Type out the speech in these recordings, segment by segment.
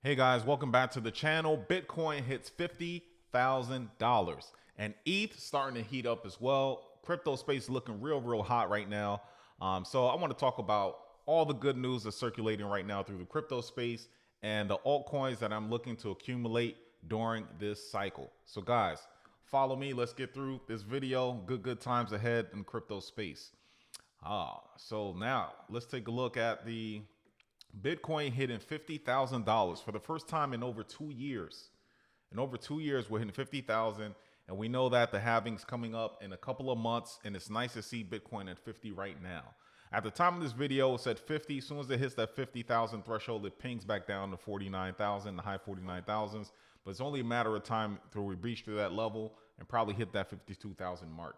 Hey guys, welcome back to the channel. Bitcoin hits $50,000 and ETH starting to heat up as well. Crypto space looking real hot right now. So I want to talk about all the good news that's circulating right now through the crypto space and the altcoins that I'm looking to accumulate during this cycle. So guys, follow me. Let's get through this video. Good times ahead in crypto space. So now let's take a look at the Bitcoin hitting $50,000 for the first time in over 2 years. In over 2 years, we're hitting 50,000, and we know that the halving's coming up in a couple of months, and it's nice to see Bitcoin at 50 right now. At the time of this video, it said 50. As soon as it hits that 50,000 threshold, it pings back down to 49,000, the high 49,000s. But it's only a matter of time till we breach through that level and probably hit that 52,000 mark.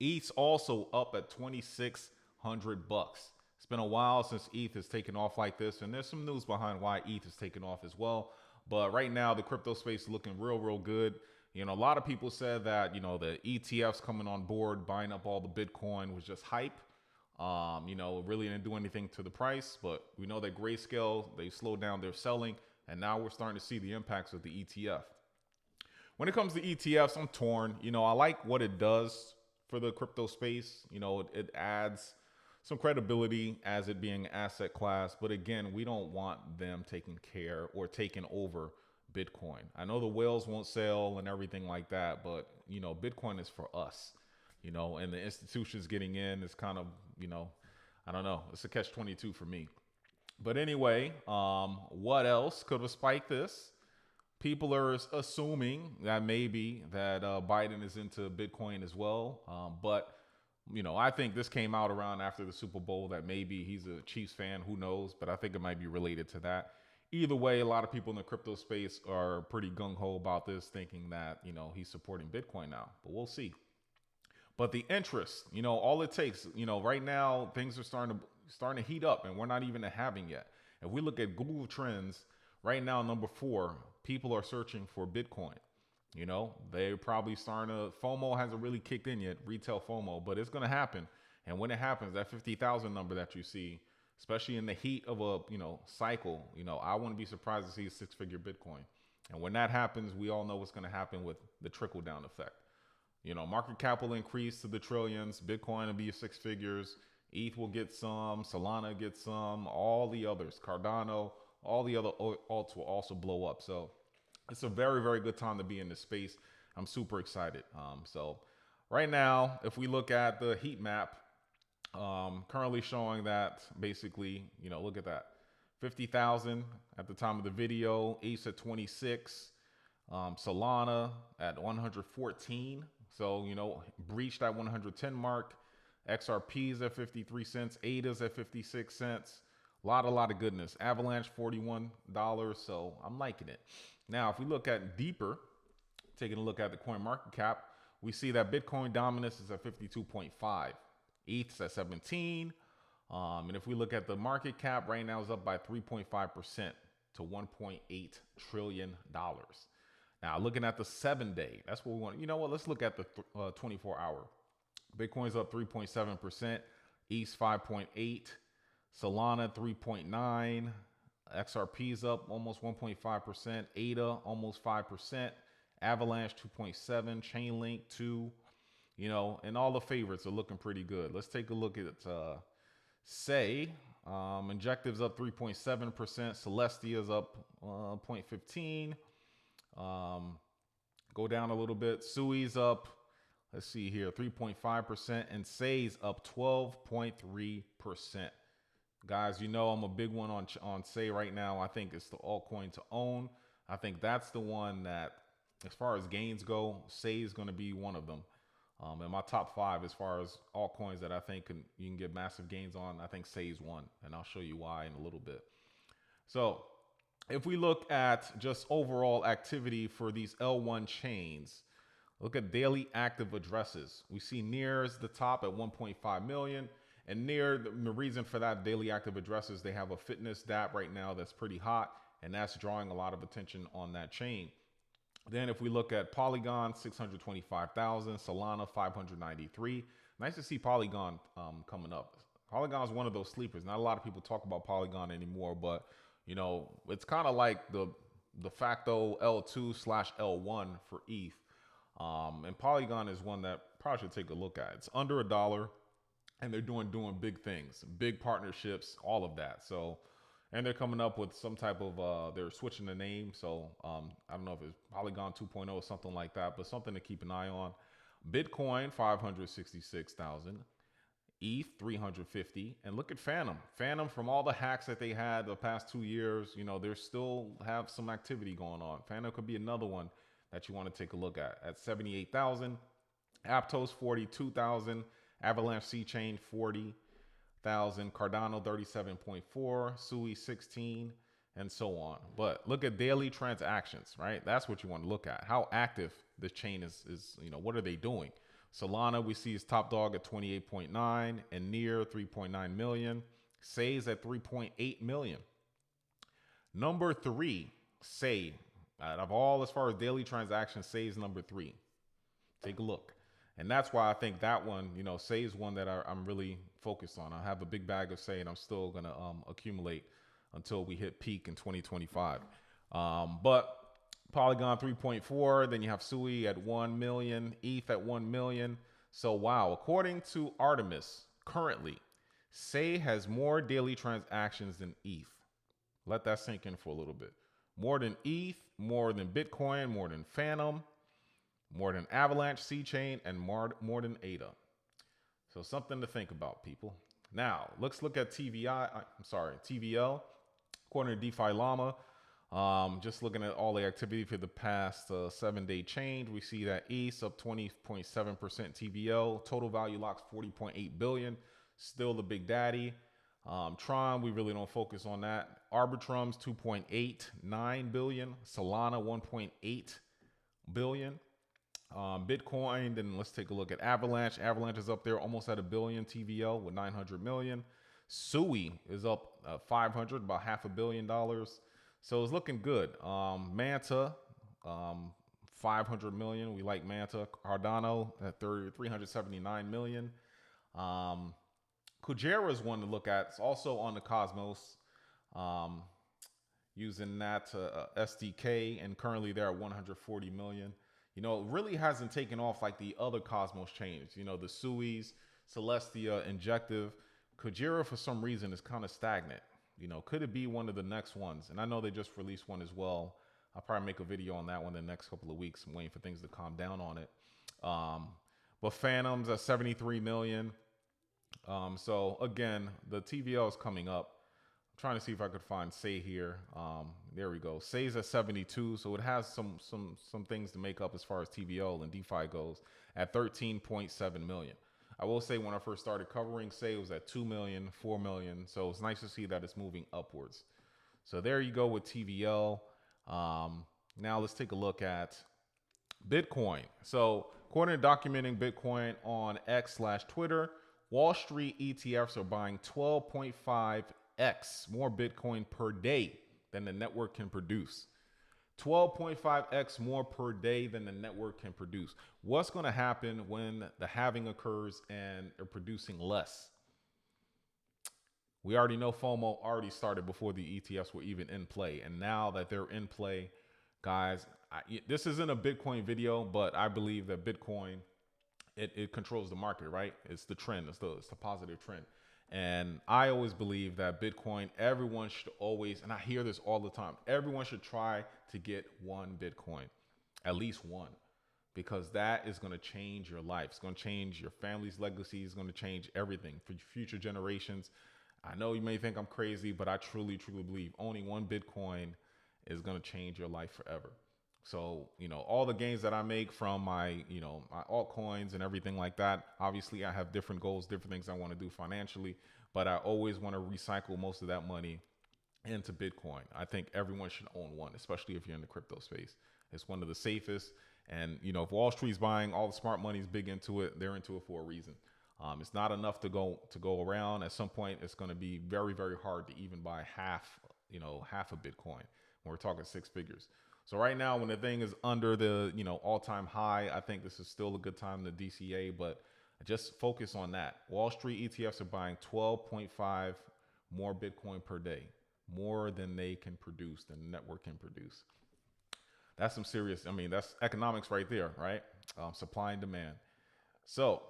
ETH's also up at 2,600 bucks. It's been a while since ETH has taken off like this, and there's some news behind why ETH has taken off as well. But right now, the crypto space is looking real good. You know, a lot of people said that, you know, the ETFs coming on board, buying up all the Bitcoin was just hype. You know, it really didn't do anything to the price, but we know that Grayscale, they slowed down their selling, and now we're starting to see the impacts of the ETF. When it comes to ETFs, I'm torn. You know, I like what it does for the crypto space. You know, it adds some credibility as it being an asset class, but again, we don't want them taking care or taking over Bitcoin. I know the whales won't sell and everything like that, but you know, Bitcoin is for us, you know, and the institutions getting in is kind of, you know, I don't know, it's a catch-22 for me. But anyway, what else could have spiked this? People are assuming that maybe that Biden is into Bitcoin as well, but you know, I think this came out around after the Super Bowl that maybe he's a Chiefs fan, who knows, but I think it might be related to that. Either way, a lot of people in the crypto space are pretty gung-ho about this, thinking that, you know, he's supporting Bitcoin now, but we'll see. But the interest, you know, all it takes, you know, right now things are starting to heat up, and we're not even at halving yet. If we look at Google Trends, right now, number 4, people are searching for Bitcoin. You know, they're probably starting to, FOMO hasn't really kicked in yet, retail FOMO, but it's going to happen. And when it happens, that 50,000 number that you see, especially in the heat of a, you know, cycle, you know, I wouldn't be surprised to see a 6-figure Bitcoin. And when that happens, we all know what's going to happen with the trickle down effect. You know, market cap will increase to the trillions. Bitcoin will be 6 figures. ETH will get some. Solana gets some. All the others, Cardano, all the other alts will also blow up. So it's a very good time to be in this space. I'm super excited. So right now, if we look at the heat map, currently showing that basically, you know, look at that. 50,000 at the time of the video, ETH at 26, Solana at 114. So, you know, breached that 110 mark. XRP's at 53 cents, ADA's at 56 cents. A lot of goodness. Avalanche, $41. So I'm liking it. Now, if we look at deeper, taking a look at the coin market cap, we see that Bitcoin dominance is at 52.5. ETH's at 17. And if we look at the market cap right now, is up by 3.5% to $1.8 trillion. Now, looking at the 7-day, that's what we want. You know what? Let's look at the 24-hour. Bitcoin's up 3.7%. ETH's 5.8. Solana 3.9. XRP's up almost 1.5%. ADA almost 5%. Avalanche 2.7. Chainlink 2. You know, and all the favorites are looking pretty good. Let's take a look at Say. Injective's up 3.7%. Celestia's up 0.15. Go down a little bit. Sui's up, let's see here, 3.5%. And Say's up 12.3%. Guys, you know I'm a big one on Say right now. I think it's the altcoin to own. I think that's the one that, as far as gains go, Say is going to be one of them. In my top 5, as far as altcoins that I think you can get massive gains on, I think Say is one, and I'll show you why in a little bit. So if we look at just overall activity for these L1 chains, look at daily active addresses. We see Near is the top at 1.5 million. And Near, the reason for that daily active addresses, they have a fitness dApp right now that's pretty hot, and that's drawing a lot of attention on that chain. Then if we look at Polygon, 625,000, Solana, 593. Nice to see Polygon coming up. Polygon is one of those sleepers. Not a lot of people talk about Polygon anymore, but It's kind of like the de facto L2/L1 for ETH. And Polygon is one that probably should take a look at. It's under $1, and they're doing big things, big partnerships, all of that. So, and they're coming up with some type of they're switching the name. So I don't know if it's Polygon 2.0 or something like that, but something to keep an eye on. Bitcoin 566,000. ETH 350, and look at Phantom. Phantom, from all the hacks that they had the past 2 years, they still have some activity going on. Phantom could be another one that you want to take a look at 78,000. Aptos 42,000. Avalanche C Chain 40,000. Cardano 37.4. Sui 16, and so on. But look at daily transactions, right? That's what you want to look at. How active this chain is what are they doing? Solana, we see is top dog at 28.9, and near 3.9 million. Say's at 3.8 million. Number 3, Say. Out of all, as far as daily transactions, Say is number 3. Take a look. And that's why I think that one, Say is one that I'm really focused on. I have a big bag of Say, and I'm still going to accumulate until we hit peak in 2025. But Polygon 3.4, then you have Sui at 1 million, ETH at 1 million. So wow, according to Artemis, currently, Say has more daily transactions than ETH. Let that sink in for a little bit. More than ETH, more than Bitcoin, more than Phantom, more than Avalanche C Chain, and more than ADA. So something to think about, people. Now, let's look at TVL. According to DeFi Llama, just looking at all the activity for the past 7-day change, we see that ETH up 20.7% TVL, total value locks 40.8 billion, still the big daddy. Tron, we really don't focus on that. Arbitrum's 2.89 billion, Solana 1.8 billion. Bitcoin, then let's take a look at Avalanche. Avalanche is up there almost at $1 billion TVL with 900 million. Sui is up 500, about $500 million. So it's looking good. Manta, 500 million. We like Manta. Cardano at 379 million. Kujera is one to look at. It's also on the Cosmos, using that SDK, and currently they're at 140 million. It really hasn't taken off like the other Cosmos chains. The Suis, Celestia, Injective. Kujera, for some reason, is kind of stagnant. Could it be one of the next ones? And I know they just released one as well. I'll probably make a video on that one in the next couple of weeks. I'm waiting for things to calm down on it. But Phantom's at 73 million. So again, the TVL is coming up. I'm trying to see if I could find Say here. There we go. Say's at 72, so it has some things to make up as far as TVL and DeFi goes at 13.7 million. I will say when I first started covering Say, it was at 2 million, 4 million. So it's nice to see that it's moving upwards. So there you go with TVL. Now let's take a look at Bitcoin. So according to Documenting Bitcoin on X/Twitter, Wall Street ETFs are buying 12.5x more Bitcoin per day than the network can produce. 12.5x more per day than the network can produce. What's going to happen when the halving occurs and they're producing less? We already know FOMO already started before the ETFs were even in play. And now that they're in play, guys, this isn't a Bitcoin video, but I believe that Bitcoin, it controls the market, right? It's the trend. It's the positive trend. And I always believe that Bitcoin, everyone should always, and I hear this all the time, everyone should try to get one Bitcoin, at least one, because that is going to change your life. It's going to change your family's legacy. It's going to change everything for future generations. I know you may think I'm crazy, but I truly, truly believe owning one Bitcoin is going to change your life forever. So, all the gains that I make from my altcoins and everything like that, obviously I have different goals, different things I want to do financially, but I always want to recycle most of that money into Bitcoin. I think everyone should own one, especially if you're in the crypto space. It's one of the safest. And, if Wall Street's buying, all the smart money's big into it, they're into it for a reason. It's not enough to go around. At some point, it's going to be very, very hard to even buy half a Bitcoin when we're talking 6 figures. So right now, when the thing is under the, all-time high, I think this is still a good time to DCA, but just focus on that. Wall Street ETFs are buying 12.5 more Bitcoin per day more than they can produce, than the network can produce. That's some serious, I mean, that's economics right there, right? Supply and demand. So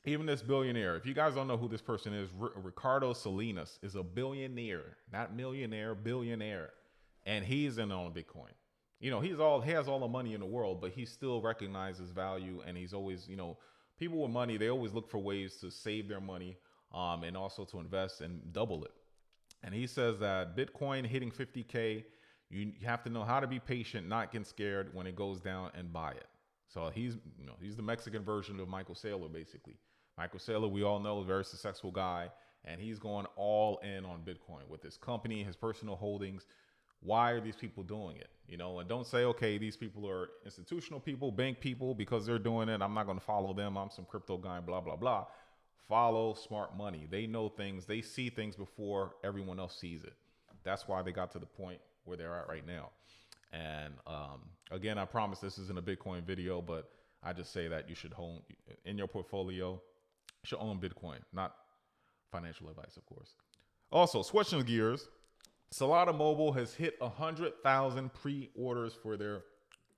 even this billionaire, if you guys don't know who this person is, Ricardo Salinas is a billionaire, not millionaire, billionaire. And he's in on Bitcoin. You know, he has all the money in the world, but he still recognizes value. And he's always, you know, people with money, they always look for ways to save their money, and also to invest and double it. And he says that Bitcoin hitting 50K, you have to know how to be patient, not get scared when it goes down, and buy it. So he's the Mexican version of Michael Saylor, basically. Michael Saylor, we all know, is a very successful guy, and he's going all in on Bitcoin with his company, his personal holdings. Why are these people doing it? You know, and don't say, okay, these people are institutional people, bank people, because they're doing it, I'm not going to follow them. I'm some crypto guy, blah, blah, blah. Follow smart money. They know things. They see things before everyone else sees it. That's why they got to the point where they're at right now. And again, I promise this isn't a Bitcoin video, but I just say that you should own in your portfolio, you should own Bitcoin, not financial advice, of course. Also, switching gears, Solana Mobile has hit 100,000 pre-orders for their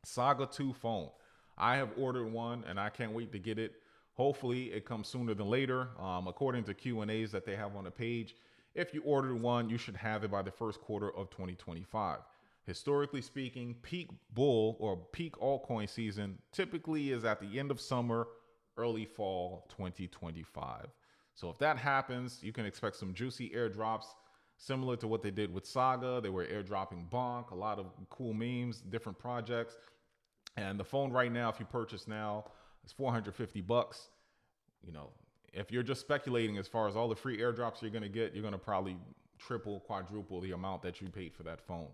Saga 2 phone. I have ordered one, and I can't wait to get it. Hopefully, it comes sooner than later. According to Q&As that they have on the page, if you ordered one, you should have it by the first quarter of 2025. Historically speaking, peak bull or peak altcoin season typically is at the end of summer, early fall 2025. So if that happens, you can expect some juicy airdrops similar to what they did with Saga. They were airdropping Bonk, a lot of cool memes, different projects. And the phone right now, if you purchase now, is $450. You know, if you're just speculating as far as all the free airdrops you're going to get, you're going to probably triple, quadruple the amount that you paid for that phone.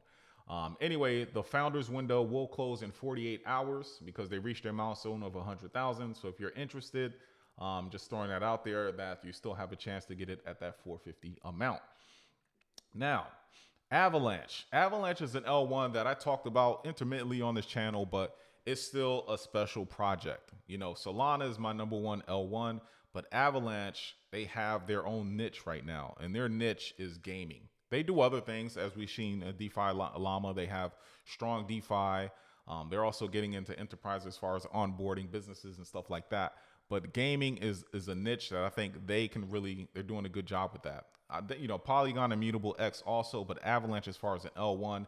Anyway, the founders window will close in 48 hours because they reached their milestone of 100,000. So if you're interested, just throwing that out there, that you still have a chance to get it at that 450 amount. Now, Avalanche. Avalanche is an L1 that I talked about intermittently on this channel, but it's still a special project. You know, Solana is my number one L1, but Avalanche, they have their own niche right now, and their niche is gaming. They do other things, as we've seen DeFi Llama. They have strong DeFi. They're also getting into enterprise as far as onboarding businesses and stuff like that. But gaming is a niche that I think they're doing a good job with that. You know, Polygon Immutable X also, but Avalanche as far as an L1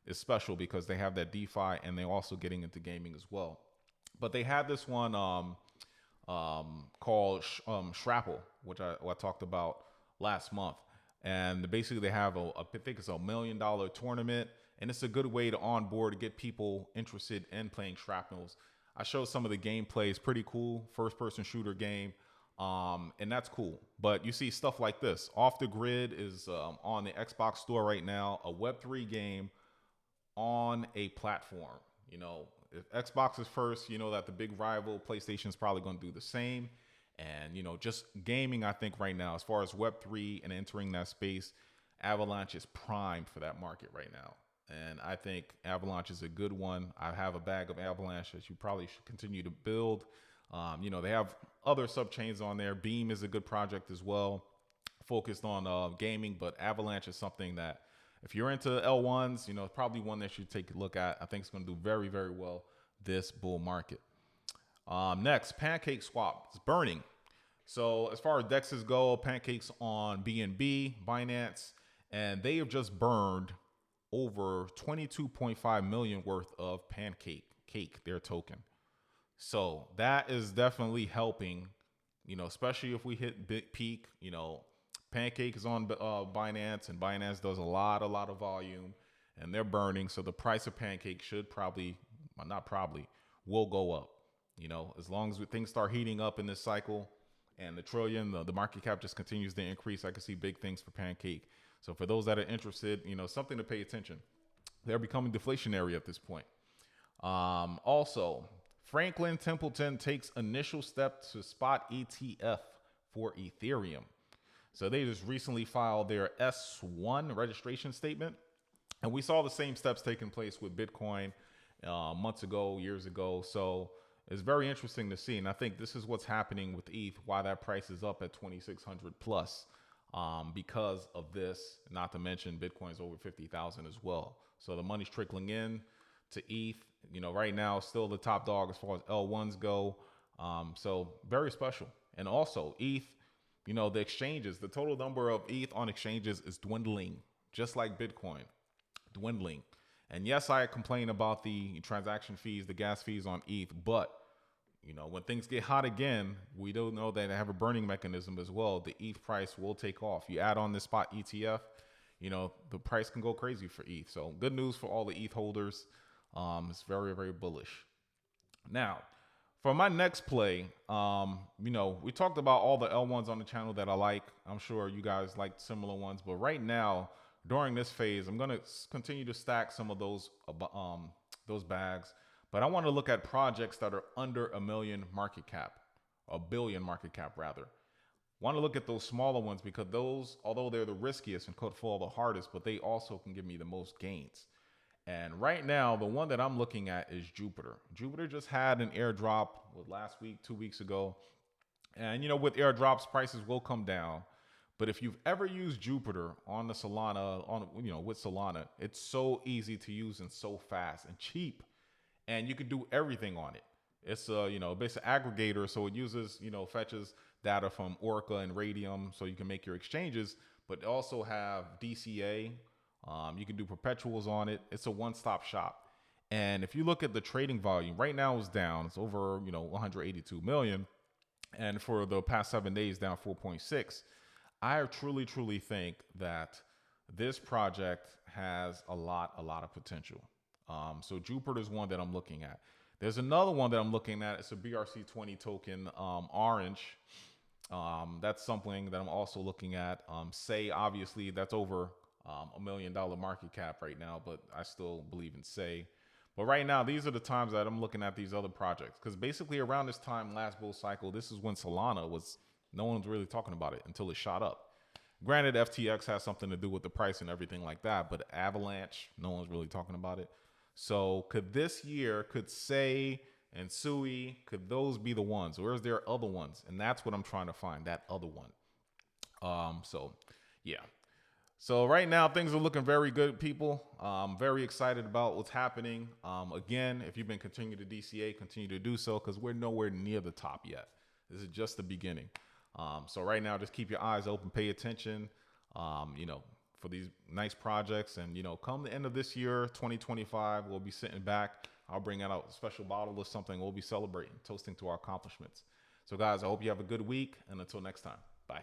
is special because they have that DeFi and they're also getting into gaming as well. But they have this one called Shrapple, which I talked about last month. And basically they have I think it's $1 million tournament, and it's a good way to onboard, to get people interested in playing Shrapnels. I showed some of the gameplay. It's pretty cool, first-person shooter game, and that's cool. But you see stuff like this. Off the Grid is on the Xbox store right now, a Web3 game on a platform. You know, if Xbox is first, you know that the big rival PlayStation is probably going to do the same. And, you know, just gaming, I think right now, as far as Web3 and entering that space, Avalanche is primed for that market right now. And I think Avalanche is a good one. I have a bag of Avalanche that you probably should continue to build. You know, they have other subchains on there. Beam is a good project as well, focused on gaming. But Avalanche is something that, if you're into L1s, you know, it's probably one that you should take a look at. I think it's going to do very, very well this bull market. Next, Pancake Swap. It's burning. So as far as DEXs go, Pancake's on BNB, Binance, and they have just burned over 22.5 million worth of Pancake, their token. So that is definitely helping, you know, especially if we hit big peak. You know, Pancake is on Binance, and Binance does a lot of volume, and they're burning. So the price of Pancake should will go up. You know, as long as things start heating up in this cycle and the market cap just continues to increase, I can see big things for Pancake. So for those that are interested, you know, something to pay attention. They're becoming deflationary at this point. Also, Franklin Templeton takes initial step to spot ETF for Ethereum. So they just recently filed their S1 registration statement. And we saw the same steps taking place with Bitcoin months ago, years ago. So it's very interesting to see. And I think this is what's happening with ETH, why that price is up at 2,600 plus. because of this. Not to mention Bitcoin's over 50,000 as well. So the money's trickling in to ETH. You know, right now still the top dog as far as L1s go. So very special. And also ETH, you know, the exchanges, the total number of ETH on exchanges is dwindling, just like Bitcoin, dwindling. And yes, I complain about the transaction fees, the gas fees on ETH, but you know, when things get hot again, we don't know that they have a burning mechanism as well. The ETH price will take off. You add on this spot ETF, you know, the price can go crazy for ETH. So good news for all the ETH holders. It's very, very bullish. Now, for my next play, you know, we talked about all the L1s on the channel that I like. I'm sure you guys like similar ones, but right now, during this phase, I'm going to continue to stack some of those bags. But I want to look at projects that are under $1 million market cap, $1 billion market cap rather. Want to look at those smaller ones because those, although they're the riskiest and could fall the hardest, but they also can give me the most gains. And right now, the one that I'm looking at is Jupiter. Jupiter just had an airdrop last week, 2 weeks ago. And you know, with airdrops, prices will come down. But if you've ever used Jupiter on the Solana, with Solana, it's so easy to use and so fast and cheap. And you can do everything on it. It's a, basic aggregator. So it uses, fetches data from Orca and Radium so you can make your exchanges, but also have DCA. You can do perpetuals on it. It's a one-stop shop. And if you look at the trading volume, right now it's down. It's over, 182 million. And for the past 7 days, down 4.6. I truly, truly think that this project has a lot of potential. So Jupiter is one that I'm looking at. There's another one that I'm looking at. It's a BRC20 token, Orange. That's something that I'm also looking at. Say, obviously, that's over $1 million market cap right now, but I still believe in Say. But right now, these are the times that I'm looking at these other projects. Because basically around this time, last bull cycle, this is when Solana was, no one's really talking about it until it shot up. Granted, FTX has something to do with the price and everything like that, but Avalanche, no one's really talking about it. So could this year, could Say and Sui, could those be the ones? Or is there other ones? And that's what I'm trying to find, that other one. So yeah. So right now, things are looking very good, people. Very excited about what's happening. Again, if you've been continuing to DCA, continue to do so because we're nowhere near the top yet. This is just the beginning. So right now, just keep your eyes open, pay attention, for these nice projects. And, come the end of this year, 2025, we'll be sitting back. I'll bring out a special bottle or something. We'll be celebrating, toasting to our accomplishments. So guys, I hope you have a good week. And until next time, bye.